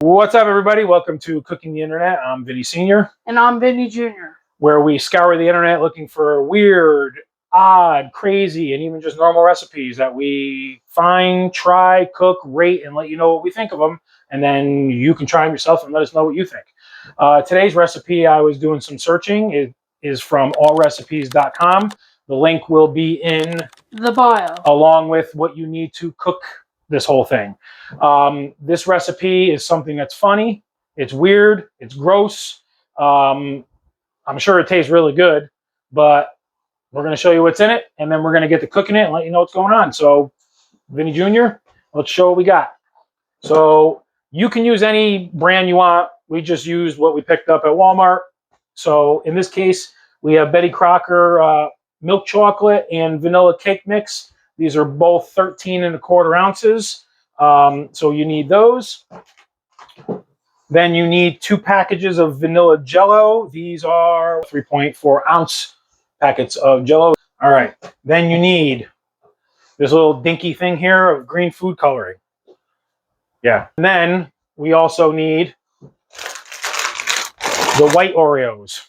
What's up, everybody? Welcome to Cooking the Internet. I'm Vinnie Sr. And I'm Vinnie Jr. Where we scour the internet looking for weird, odd, crazy, and even just normal recipes that we find, try, cook, rate, and let you know what we think of them. And then you can try them yourself and let us know what you think. Today's recipe, I was doing some searching. It is from allrecipes.com. The link will be in the bio, along with what you need to cook this whole thing. This recipe is something that's funny. It's weird. It's gross. I'm sure it tastes really good, but we're going to show you what's in it, and then we're going to get to cooking it and let you know what's going on. So, Vinnie Jr., let's show what we got. So, you can use any brand you want. We just used what we picked up at Walmart. So, in this case, we have Betty Crocker milk chocolate and vanilla cake mix. These are both 13 1/4 ounces. So you need those. Then you need 2 packages of vanilla Jello. These are 3.4 ounce packets of Jello. All right. Then you need this little dinky thing here of green food coloring. Yeah. And then we also need the white Oreos.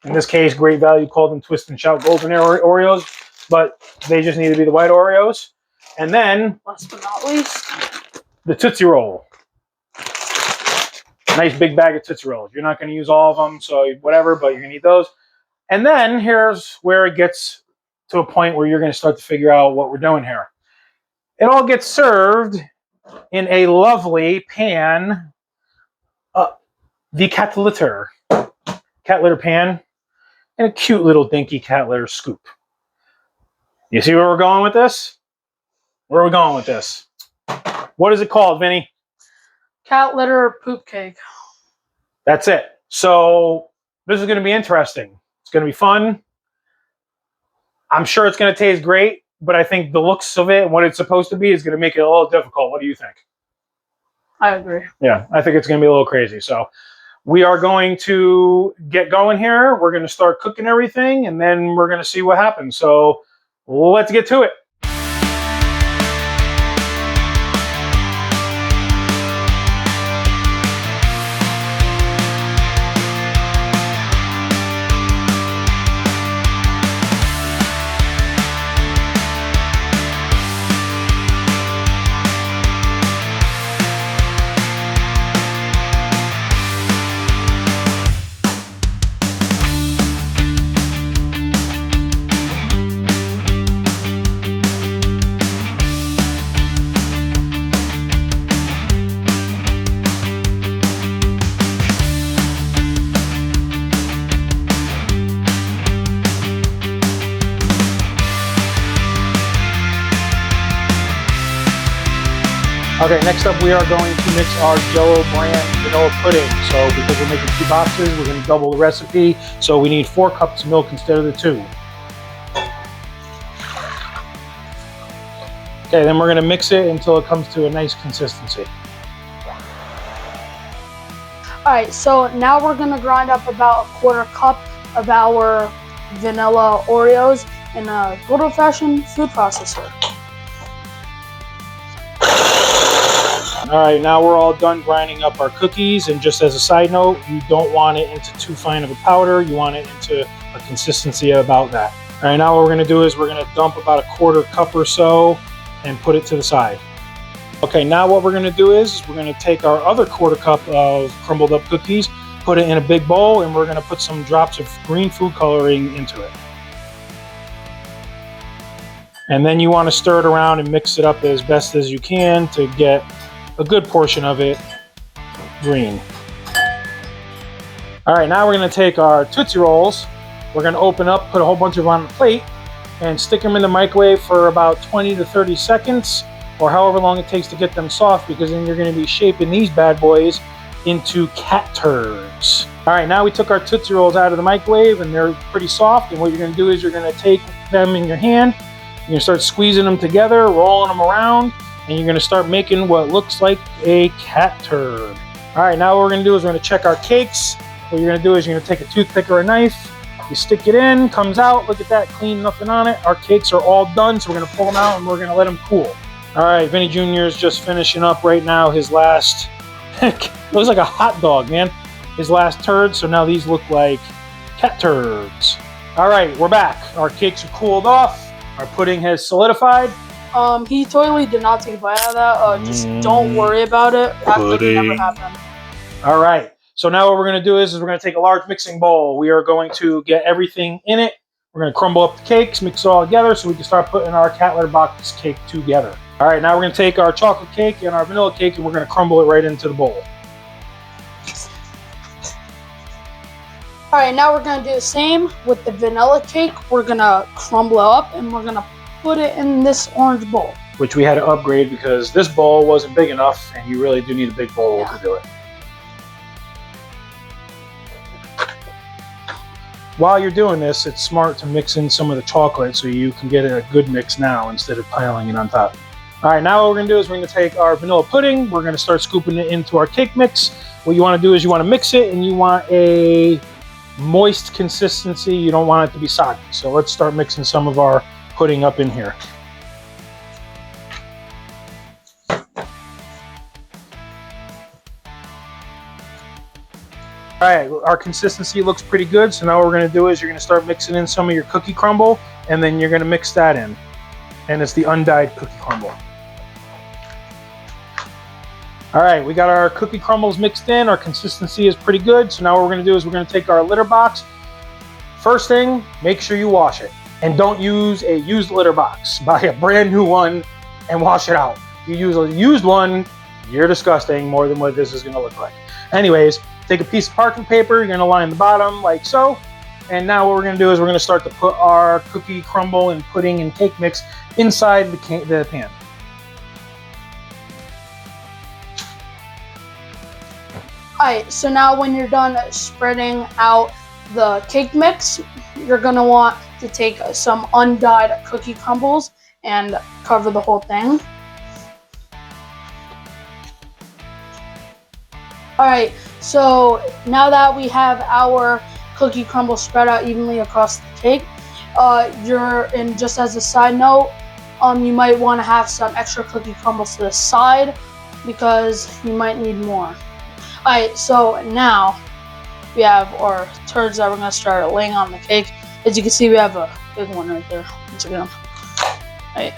In this case, Great Value called them Twist and Shout Golden Oreos, but they just need to be the white Oreos. And then, last but not least, the Tootsie Roll. Nice big bag of Tootsie Rolls. You're not going to use all of them, so whatever, but you're going to need those. And then here's where it gets to a point where you're going to start to figure out what we're doing here. It all gets served in a lovely pan, the cat litter pan, and a cute little dinky cat litter scoop. You see where we're going with this? Where are we going with this? What is it called, Vinny? Cat litter poop cake. That's it. So this is going to be interesting. It's going to be fun. I'm sure it's going to taste great, but I think the looks of it and what it's supposed to be is going to make it a little difficult. What do you think? I agree. Yeah, I think it's going to be a little crazy. So we are going to get going here. We're going to start cooking everything, and then we're going to see what happens. So let's get to it. Okay, next up we are going to mix our Jello brand vanilla pudding. So because we're making 2 boxes, we're going to double the recipe. So we need 4 cups of milk instead of the 2. Okay, then we're going to mix it until it comes to a nice consistency. Alright, so now we're going to grind up about a 1/4 cup of our vanilla Oreos in a good old-fashioned food processor. All right, now we're all done grinding up our cookies, and just as a side note, you don't want it into too fine of a powder. You want it into a consistency about that. All right, now what we're going to do is we're going to dump about a 1/4 cup or so and put it to the side. Okay, now what we're going to do is we're going to take our other 1/4 cup of crumbled up cookies, put it in a big bowl, and we're going to put some drops of green food coloring into it. And then you want to stir it around and mix it up as best as you can to get a good portion of it green. All right, now we're going to take our Tootsie Rolls. We're going to open up, put a whole bunch of them on the plate, and stick them in the microwave for about 20 to 30 seconds, or however long it takes to get them soft, because then you're going to be shaping these bad boys into cat turds. All right, now we took our Tootsie Rolls out of the microwave, and they're pretty soft, and what you're going to do is you're going to take them in your hand, you're going to start squeezing them together, rolling them around, and you're going to start making what looks like a cat turd. All right, now what we're going to do is we're going to check our cakes. What you're going to do is you're going to take a toothpick or a knife, you stick it in, comes out, look at that, clean, nothing on it. Our cakes are all done, so we're going to pull them out and we're going to let them cool. All right, Vinnie Jr. is just finishing up right now his last Looks like a hot dog, man. His last turd, so now these look like cat turds. All right, we're back. Our cakes are cooled off. Our pudding has solidified. He totally did not take a bite out of that. Just don't worry about it. Act like it never happened. All right. So now what we're going to do is we're going to take a large mixing bowl. We are going to get everything in it. We're going to crumble up the cakes, mix it all together so we can start putting our cat litter box cake together. All right, now we're going to take our chocolate cake and our vanilla cake and we're going to crumble it right into the bowl. All right, now we're going to do the same with the vanilla cake. We're going to crumble it up and we're going to put it in this orange bowl. Which we had to upgrade because this bowl wasn't big enough and you really do need a big bowl to do it. While you're doing this, it's smart to mix in some of the chocolate so you can get a good mix now instead of piling it on top. All right, now what we're going to do is we're going to take our vanilla pudding. We're going to start scooping it into our cake mix. What you want to do is you want to mix it and you want a moist consistency. You don't want it to be soggy. So let's start mixing some of our pudding up in here. All right, our consistency looks pretty good. So now what we're going to do is you're going to start mixing in some of your cookie crumble, and then you're going to mix that in. And it's the undyed cookie crumble. All right, we got our cookie crumbles mixed in. Our consistency is pretty good. So now what we're going to do is we're going to take our litter box. First thing, make sure you wash it. And don't use a used litter box. Buy a brand new one and wash it out. If you use a used one, you're disgusting more than what this is going to look like. Anyways, take a piece of parchment paper, you're going to line the bottom like so. And now what we're going to do is we're going to start to put our cookie crumble and pudding and cake mix inside the pan. Alright, so now when you're done spreading out the cake mix, you're going to want to take some undyed cookie crumbles and cover the whole thing. Alright, so now that we have our cookie crumble spread out evenly across the cake, and just as a side note, you might want to have some extra cookie crumbles to the side because you might need more. Alright, so now we have our turds that we're going to start laying on the cake. As you can see, we have a big one right there. Once again. Alright.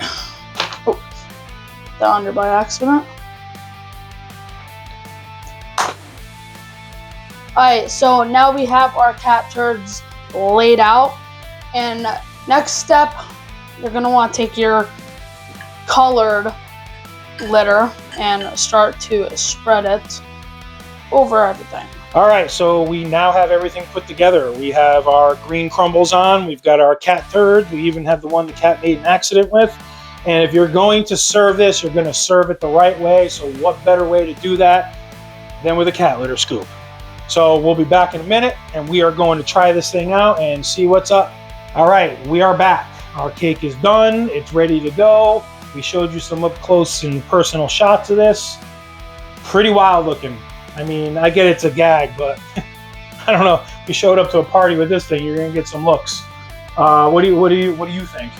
Oh, down under by accident. Alright, so now we have our cat turds laid out. And next step, you're going to want to take your colored litter and start to spread it over everything. All right, so we now have everything put together. We have our green crumbles on. We've got our cat turd. We even have the one the cat made an accident with. And if you're going to serve this, you're going to serve it the right way. So what better way to do that than with a cat litter scoop? So we'll be back in a minute, and we are going to try this thing out and see what's up. All right, we are back. Our cake is done. It's ready to go. We showed you some up close and personal shots of this. Pretty wild looking. I mean, I get it's a gag, but I don't know. If you showed up to a party with this thing, you're gonna get some looks. What do you think?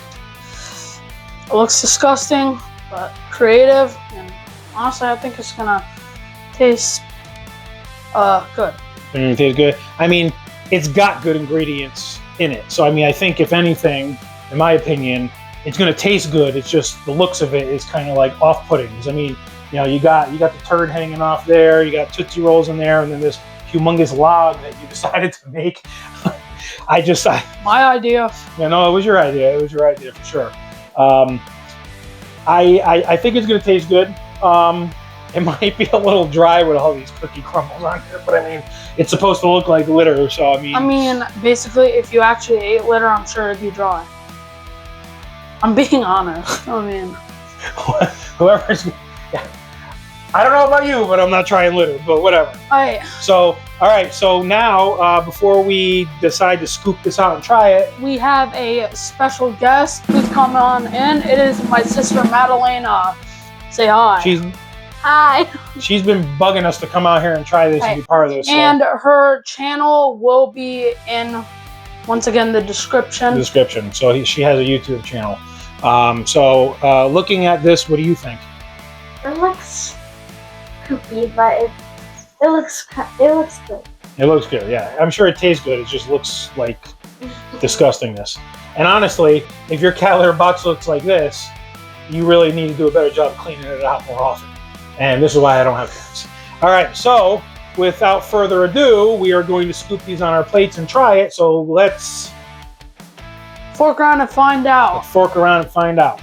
It looks disgusting, but creative, and honestly, I think it's gonna taste good. It tastes good. I mean, it's got good ingredients in it. So I mean, I think if anything, in my opinion, it's gonna taste good. It's just the looks of it is kind of like off-putting. I mean, you know, you got the turd hanging off there, you got Tootsie Rolls in there, and then this humongous log that you decided to make. My idea. Yeah, no, it was your idea. It was your idea for sure. I think it's gonna taste good. It might be a little dry with all these cookie crumbles on here, but I mean, it's supposed to look like litter, so I mean, basically, if you actually ate litter, I'm sure it'd be dry. I'm being honest. I mean, whoever's. Yeah. I don't know about you, but I'm not trying litter, but whatever. Alright. So, all right. So now, before we decide to scoop this out and try it, we have a special guest who's coming on in. It is my sister, Madalena. Say hi. Hi. She's been bugging us to come out here and try this and be part of this. And her channel will be in, once again, the description. So she has a YouTube channel. Looking at this, what do you think? It looks poopy, but It looks good. It looks good, yeah. I'm sure it tastes good. It just looks like disgustingness. And honestly, if your cat litter box looks like this, you really need to do a better job cleaning it out more often. And this is why I don't have cats. All right, so without further ado, we are going to scoop these on our plates and try it. So let's fork around and find out. Fork around and find out.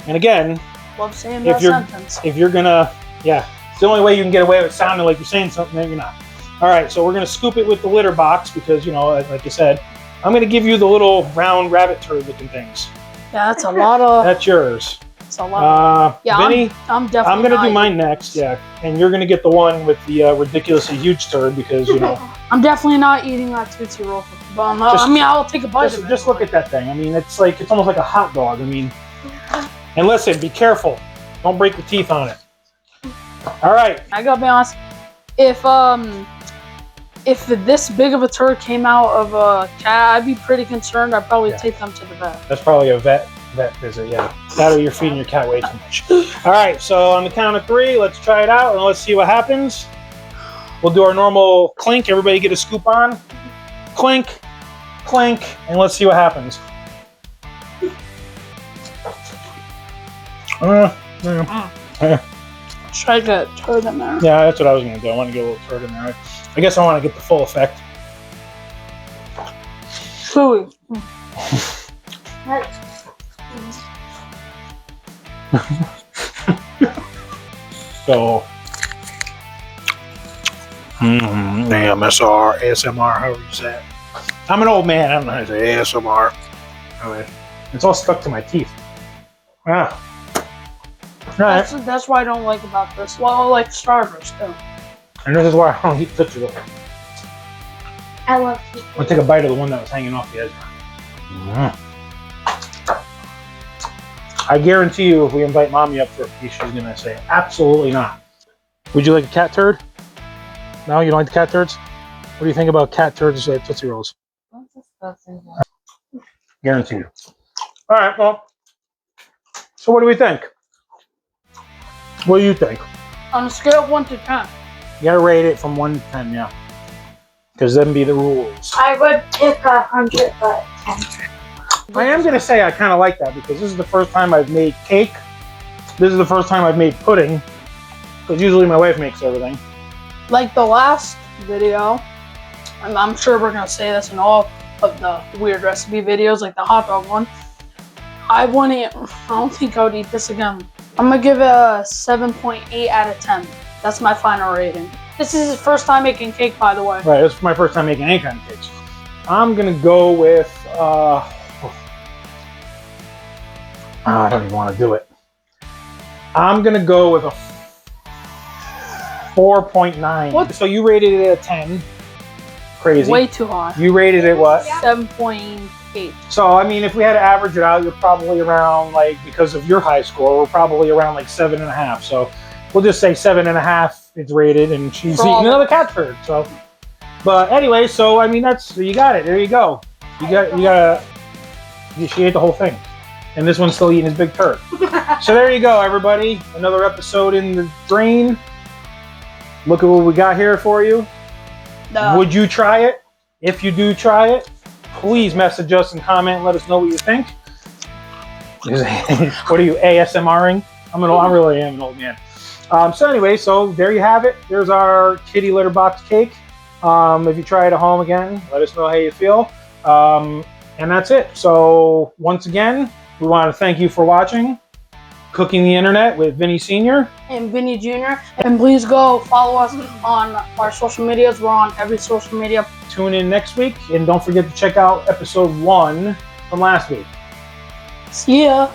And again, love saying that sentence. If you're gonna, yeah, it's the only way you can get away with sounding like you're saying something that you're not. All right, so we're gonna scoop it with the litter box because, you know, like you said, I'm gonna give you the little round rabbit turd looking things. Yeah, that's a lot of. That's yours. It's a lot. Yeah, Vinny, I'm definitely. I'm gonna do mine next. Yeah, and you're gonna get the one with the ridiculously huge turd because, you know. I'm definitely not eating that Tootsie Roll. But I mean, I'll take a bite of it. Just look at that thing. I mean, it's almost like a hot dog. I mean, and listen, be careful. Don't break your teeth on it. All right. I gotta be honest. If this big of a turd came out of a cat, I'd be pretty concerned. I'd probably take them to the vet. That's probably a vet visit, yeah. That or you're feeding your cat way too much. All right, so on the count of 3, let's try it out and let's see what happens. We'll do our normal clink. Everybody get a scoop on. Clink, clink, and let's see what happens. Try to get turd in there. Yeah, that's what I was going to do. I want to get a little turd in there. Right? I guess I want to get the full effect. Chewy. So, ASMR, however you say it. I'm an old man. I don't know how to say ASMR. Anyway, it's all stuck to my teeth. Ah. All right. That's what I don't like about this. Well, I like Starburst too. And this is why I don't eat Tootsie Roll. I love Tootsie I'll take a bite of the one that was hanging off the edge. I guarantee you, if we invite Mommy up for a piece, she's gonna say, absolutely not. Would you like a cat turd? No, you don't like the cat turds? What do you think about cat turds at Tootsie Rolls? Guarantee you. All right, well, so what do we think? What do you think? On a scale of 1 to 10. You gotta rate it from 1 to 10, yeah. Because them be the rules. I would pick 100, but 10. I am gonna say I kind of like that because this is the first time I've made cake. This is the first time I've made pudding. Because usually my wife makes everything. Like the last video, and I'm sure we're gonna say this in all of the weird recipe videos, like the hot dog one. I don't think I would eat this again. I'm gonna give it a 7.8 out of 10. That's my final rating. This is his first time making cake, by the way. Right, this is my first time making any kind of cakes. I'm gonna go with, I don't even want to do it. I'm gonna go with a 4.9. What? So you rated it a 10. Crazy. Way too high. You rated it what? 7.8. So, I mean, if we had to average it out, you're probably around, like, because of your high score, we're probably around like 7.5. So we'll just say 7.5 it's rated, and she's eating another cat turd. So, but anyway, so I mean, you got it. There you go. She ate the whole thing. And this one's still eating his big turd. So there you go, everybody. Another episode in the drain. Look at what we got here for you. Would you try it? If you do try it, please message us and comment and let us know what you think. What are you, ASMRing? I really am an old man. So anyway, so there you have it. There's our kitty litter box cake. If you try it at home again, let us know how you feel. And that's it. So once again, we want to thank you for watching Cooking the Internet with Vinnie Sr. and Vinnie Jr. And please go follow us on our social medias. We're on every social media. Tune in next week, and don't forget to check out episode 1 from last week. See ya.